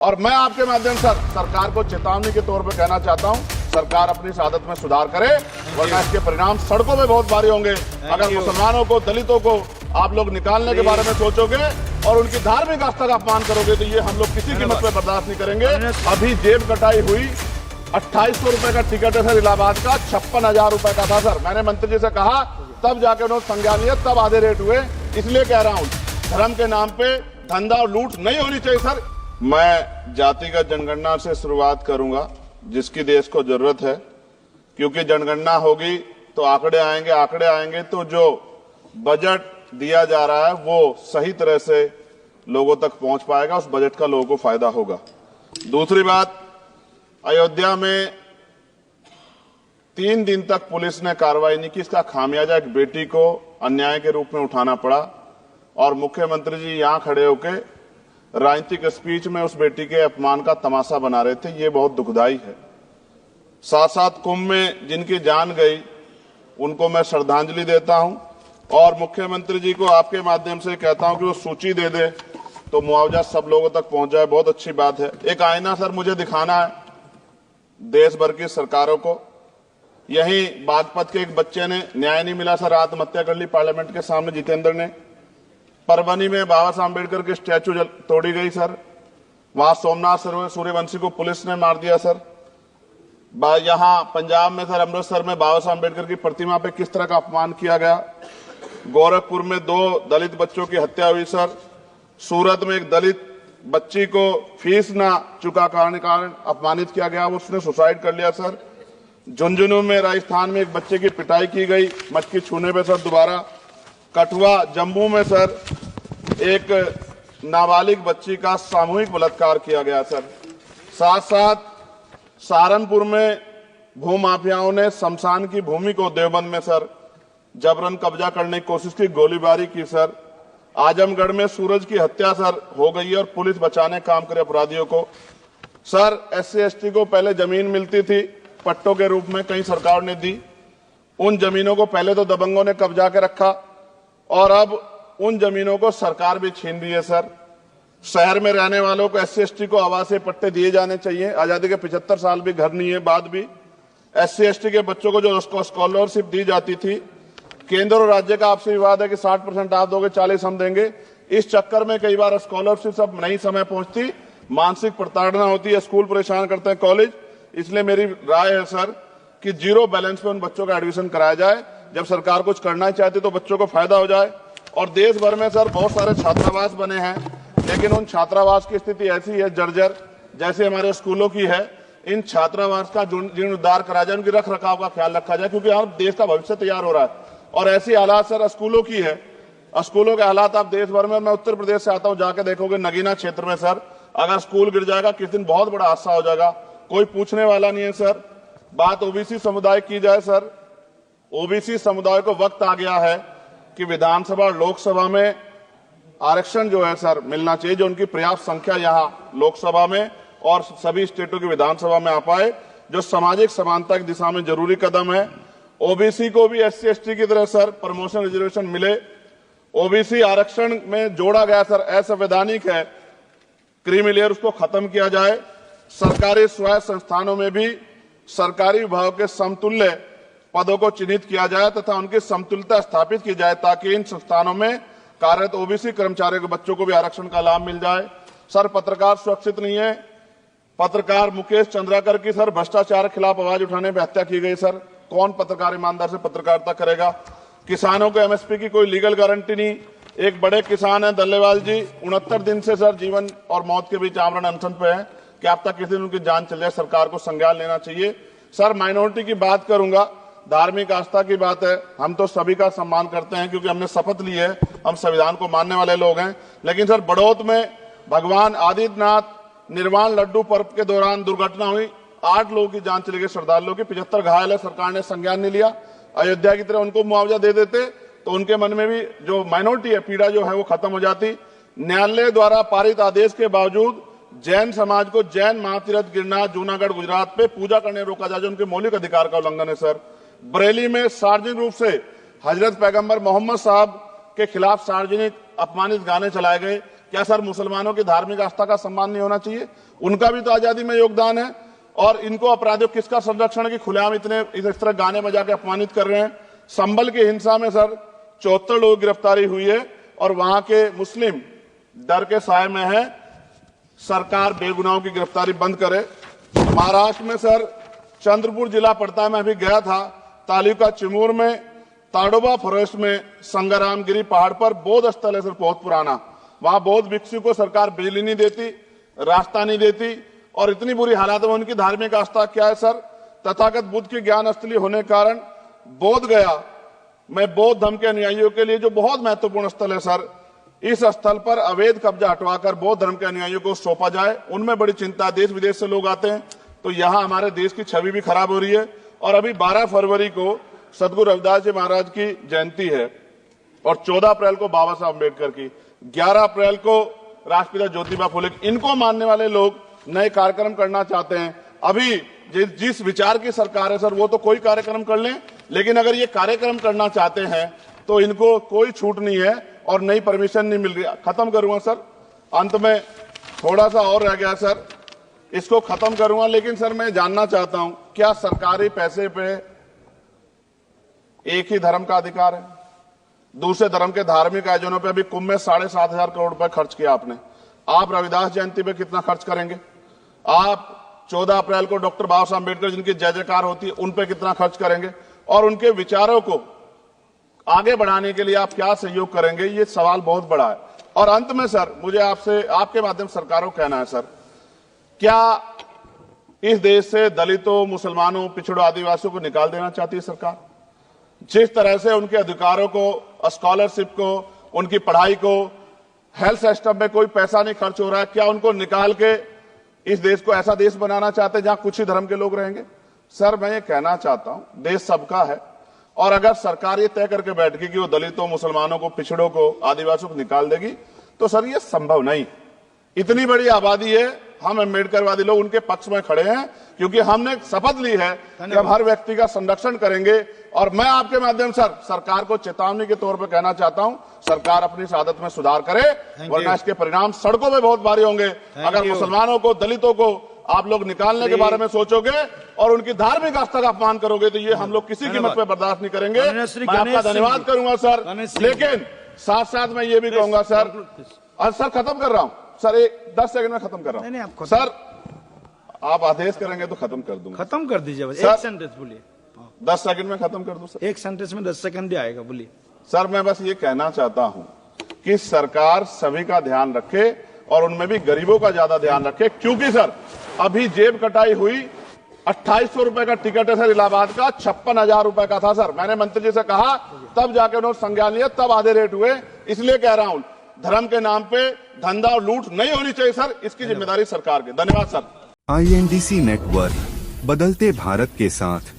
और मैं आपके माध्यम से सरकार को चेतावनी के तौर पर कहना चाहता हूं, सरकार अपनी इस आदत में सुधार करे, वरना इसके परिणाम सड़कों में बहुत भारी होंगे। अगर मुसलमानों को, दलितों को आप लोग निकालने के बारे में सोचोगे और उनकी धार्मिक आस्था का अपमान करोगे तो ये हम लोग किसी कीमत पे बर्दाश्त नहीं करेंगे। अभी जेब कटाई हुई 2800 रुपए का टिकट है सर, इलाहाबाद का 56,000 रुपए का था सर। मैंने मंत्री जी से कहा, तब जाके उन्होंने संज्ञान लिया, तब आधे रेट हुए। इसलिए कह रहा हूं, धर्म के नाम पे धंधा और लूट नहीं होनी चाहिए सर। मैं जातिगत जनगणना से शुरुआत करूंगा, जिसकी देश को जरूरत है, क्योंकि जनगणना होगी तो आंकड़े आएंगे तो जो बजट दिया जा रहा है वो सही तरह से लोगों तक पहुंच पाएगा, उस बजट का लोगों को फायदा होगा। दूसरी बात, अयोध्या में 3 दिन तक पुलिस ने कार्रवाई नहीं की, इसका खामियाजा एक बेटी को अन्याय के रूप में उठाना पड़ा और मुख्यमंत्री जी यहां खड़े होकर राजनीतिक स्पीच में उस बेटी के अपमान का तमाशा बना रहे थे। ये बहुत दुखदाई है। साथ साथ कुंभ में जिनकी जान गई उनको मैं श्रद्धांजलि देता हूं और मुख्यमंत्री जी को आपके माध्यम से कहता हूं कि वो सूची दे दे तो मुआवजा सब लोगों तक पहुंच जाए। बहुत अच्छी बात है। एक आईना सर मुझे दिखाना है देश भर की सरकारों को। यहीं बागपत के एक बच्चे ने न्याय नहीं मिला सर, आत्महत्या कर ली पार्लियामेंट के सामने, जितेंद्र ने। परभनी में बाबा साहब अम्बेडकर की स्टैचू तोड़ी गई सर, वहां सोमनाथ सूर्यवंशी को पुलिस ने मार दिया सर। यहां पंजाब में सर, अमृतसर में बाबा साहब अम्बेडकर की प्रतिमा पे किस तरह का अपमान किया गया। गोरखपुर में 2 दलित बच्चों की हत्या हुई सर। सूरत में एक दलित बच्ची को फीस ना चुका कारण अपमानित किया गया, उसने सुसाइड कर लिया सर। झुंझुनू में राजस्थान में एक बच्चे की पिटाई की गई मटकी छूने पे सर दोबारा। कठुआ जम्मू में सर एक नाबालिग बच्ची का सामूहिक बलात्कार किया गया सर। साथ साथ सहारनपुर में भूमाफियाओं ने शमशान की भूमि को देवबंद में सर जबरन कब्जा करने की कोशिश की, गोलीबारी की सर। आजमगढ़ में सूरज की हत्या सर हो गई और पुलिस बचाने काम करे अपराधियों को। सर SC ST को पहले जमीन मिलती थी पट्टों के रूप में, कई सरकार ने दी। उन जमीनों को पहले तो दबंगों ने कब्जा के रखा और अब उन जमीनों को सरकार भी छीन रही है सर। शहर में रहने वालों को SC ST को आवासीय पट्टे दिए जाने चाहिए। आजादी के 75 साल भी घर नहीं है, बाद भी SC ST के बच्चों को जो स्कॉलरशिप दी जाती थी, केंद्र और राज्य का आपसे विवाद है कि 60% आप दोगे, 40 हम देंगे। इस चक्कर में कई बार स्कॉलरशिप सब नहीं समय पहुंचती, मानसिक प्रताड़ना होती है, स्कूल परेशान करते हैं, कॉलेज। इसलिए मेरी राय है सर कि 0 बैलेंस पे उन बच्चों का एडमिशन कराया जाए। जब सरकार कुछ करना चाहती तो बच्चों को फायदा हो जाए। और देश भर में सर बहुत सारे छात्रावास बने हैं, लेकिन उन छात्रावास की स्थिति ऐसी है जर्जर, जैसे हमारे स्कूलों की है। इन छात्रावास का जीर्णोद्धार करा जाए, उनकी रख रखाव का ख्याल रखा जाए, क्योंकि अब देश का भविष्य तैयार हो रहा है। और ऐसी हालात सर स्कूलों की है, स्कूलों के हालात आप देश भर में, मैं उत्तर प्रदेश से आता हूं, जाके देखोगे नगीना क्षेत्र में सर अगर स्कूल गिर जाएगा किस दिन बहुत बड़ा हादसा हो जाएगा, कोई पूछने वाला नहीं है सर। बात OBC समुदाय की जाए सर, OBC समुदाय को वक्त आ गया है कि विधानसभा और लोकसभा में आरक्षण जो है सर मिलना चाहिए, जो उनकी पर्याप्त संख्या यहां लोकसभा में और सभी स्टेटों की विधानसभा में आ पाए, जो सामाजिक समानता की दिशा में जरूरी कदम है। OBC को भी SC ST की तरह सर प्रमोशन रिजर्वेशन मिले। OBC आरक्षण में जोड़ा गया सर असंवैधानिक है, क्रीमी लेयर, उसको खत्म किया जाए। सरकारी स्वायत्त संस्थानों में भी सरकारी विभागों के समतुल्य पदों को चिन्हित किया जाए तथा उनकी समतुल्यता स्थापित की जाए, ताकि इन संस्थानों में कार्यरत OBC कर्मचारियों के बच्चों को भी आरक्षण का लाभ मिल जाए। सर पत्रकार सुरक्षित नहीं है। पत्रकार मुकेश चंद्राकर की सर भ्रष्टाचार के खिलाफ आवाज उठाने पर हत्या की गई सर। कौन पत्रकार ईमानदार से पत्रकारिता करेगा। किसानों को MSP की कोई लीगल गारंटी नहीं। एक बड़े किसान है दल्लेवाल जी, 69 दिन से सर जीवन और मौत के बीच आमरण अनशन पे है। क्या अब तक किसी दिन उनकी जान चल जाए, सरकार को संज्ञान लेना चाहिए। सर माइनॉरिटी की बात करूंगा, धार्मिक आस्था की बात है, हम तो सभी का सम्मान करते हैं क्योंकि हमने शपथ ली है, हम संविधान को मानने वाले लोग हैं। लेकिन सर बड़ौत में भगवान आदित्यनाथ निर्वाण लड्डू पर्व के दौरान दुर्घटना हुई, 8 लोगों की जान चली गई, श्रद्धालुओं की, 75 घायल है, सरकार ने संज्ञान नहीं लिया। अयोध्या की तरह उनको मुआवजा दे देते तो उनके मन में भी जो माइनॉरिटी है पीड़ा जो है वो खत्म हो जाती। न्यायालय द्वारा पारित आदेश के बावजूद जैन समाज को जैन महातीर्थ गिरनार जूनागढ़ गुजरात पे पूजा करने रोका जाए, जो उनके मौलिक अधिकार का उल्लंघन है सर। बरेली में सार्वजनिक रूप से हजरत पैगंबर मोहम्मद साहब के खिलाफ सार्वजनिक अपमानित गाने चलाए गए। क्या सर मुसलमानों की धार्मिक आस्था का सम्मान नहीं होना चाहिए? उनका भी तो आजादी में योगदान है। और इनको अपराधियों किसका संरक्षण है कि खुलेआम इस तरह गाने बजा के अपमानित कर रहे हैं? संभल की हिंसा में सर 74 लोगों की गिरफ्तारी हुई है और वहां के मुस्लिम डर के साए में है। सरकार बेगुनाहों की गिरफ्तारी बंद करे। महाराष्ट्र में सर चंद्रपुर जिला पड़ता है, मैं अभी गया था, तालुका चिमूर में ताडोबा फॉरेस्ट में संग्रामगिरी पहाड़ पर बौद्ध स्थल है सर, बहुत पुराना। वहां बौद्ध भिक्षु को सरकार बिजली नहीं देती, रास्ता नहीं देती और इतनी बुरी हालत में उनकी धार्मिक आस्था क्या है सर? तथागत बुद्ध की ज्ञान स्थली होने के कारण बोध गया में बौद्ध धर्म के अनुयायियों के लिए जो बहुत महत्वपूर्ण स्थल है सर, इस स्थल पर अवैध कब्जा हटवाकर बौद्ध धर्म के अनुयायियों को सौंपा जाए। उनमें बड़ी चिंता, देश विदेश से लोग आते हैं, तो यहाँ हमारे देश की छवि भी खराब हो रही है। और अभी 12 फरवरी को सदगुरु रविदास जी महाराज की जयंती है और 14 अप्रैल को बाबा साहब अम्बेडकर की, 11 अप्रैल को राष्ट्रपिता ज्योतिबा फुले। इनको मानने वाले लोग नए कार्यक्रम करना चाहते हैं। अभी जिस विचार की सरकार है सर, वो तो कोई कार्यक्रम कर लें, लेकिन अगर ये कार्यक्रम करना चाहते हैं तो इनको कोई छूट नहीं है और नई परमिशन नहीं मिल रही। खत्म करूंगा सर, अंत में थोड़ा सा और रह गया सर, इसको खत्म करूंगा। लेकिन सर मैं जानना चाहता हूं, क्या सरकारी पैसे पे एक ही धर्म का अधिकार है? दूसरे धर्म के धार्मिक आयोजनों पे अभी कुंभ में 7,500 करोड़ रुपए खर्च किया आपने। आप रविदास जयंती पे कितना खर्च करेंगे? आप 14 अप्रैल को डॉक्टर बाबा साहब अम्बेडकर जिनकी जय जयकार होती है, उन पे कितना खर्च करेंगे? और उनके विचारों को आगे बढ़ाने के लिए आप क्या सहयोग करेंगे? ये सवाल बहुत बड़ा है। और अंत में सर मुझे आपसे, आपके माध्यम से सरकारों को कहना है सर, क्या इस देश से दलितों, मुसलमानों, पिछड़ों, आदिवासियों को निकाल देना चाहती है सरकार? जिस तरह से उनके अधिकारों को, स्कॉलरशिप को, उनकी पढ़ाई को, हेल्थ सिस्टम में कोई पैसा नहीं खर्च हो रहा है, क्या उनको निकाल के इस देश को ऐसा देश बनाना चाहते हैं जहां कुछ ही धर्म के लोग रहेंगे? सर मैं ये कहना चाहता हूं, देश सबका है और अगर सरकार ये तय करके बैठ गई कि वो दलितों, मुसलमानों को, पिछड़ों को, आदिवासियों को निकाल देगी, तो सर ये संभव नहीं। इतनी बड़ी आबादी है, हम अम्बेडकरवादी लोग उनके पक्ष में खड़े हैं क्योंकि हमने शपथ ली है कि हम हर व्यक्ति का संरक्षण करेंगे। और मैं आपके माध्यम से सरकार को चेतावनी के तौर पर कहना चाहता हूं, सरकार अपनी इस आदत में सुधार करे, वरना इसके परिणाम सड़कों में बहुत भारी होंगे। अगर मुसलमानों को, दलितों को आप लोग निकालने के बारे में सोचोगे और उनकी धार्मिक आस्था का अपमान करोगे तो ये हम लोग किसी कीमत पे बर्दाश्त नहीं करेंगे। मैं आपका धन्यवाद करूंगा सर, लेकिन साथ साथ मैं ये भी कहूंगा सर, सर खत्म कर रहा हूं सर, 10 सेकंड में खत्म कर रहा हूं सर, आप आदेश करेंगे तो खत्म कर दूंगा। खत्म कर दीजिए, एक सेंटेंस बोलिए। 10 सेकंड में खत्म कर दूं सर, एक सेंटेंस में 10 सेकंड भी आएगा, बोलिए सर। मैं बस ये कहना चाहता हूं कि सरकार सभी का ध्यान रखे और उनमें भी गरीबों का ज्यादा ध्यान रखे, क्योंकि सर अभी जेब कटाई हुई 2800 रुपए का टिकट है सर इलाहाबाद का, 56,000 रुपए का था सर। मैंने मंत्री जी से कहा, तब जाके उन्होंने संज्ञान लिया, तब आधे रेट हुए। इसलिए कह रहा हूं, धर्म के नाम पे धंधा और लूट नहीं होनी चाहिए सर, इसकी जिम्मेदारी सरकार की। धन्यवाद सर। INDC नेटवर्क, बदलते भारत के साथ।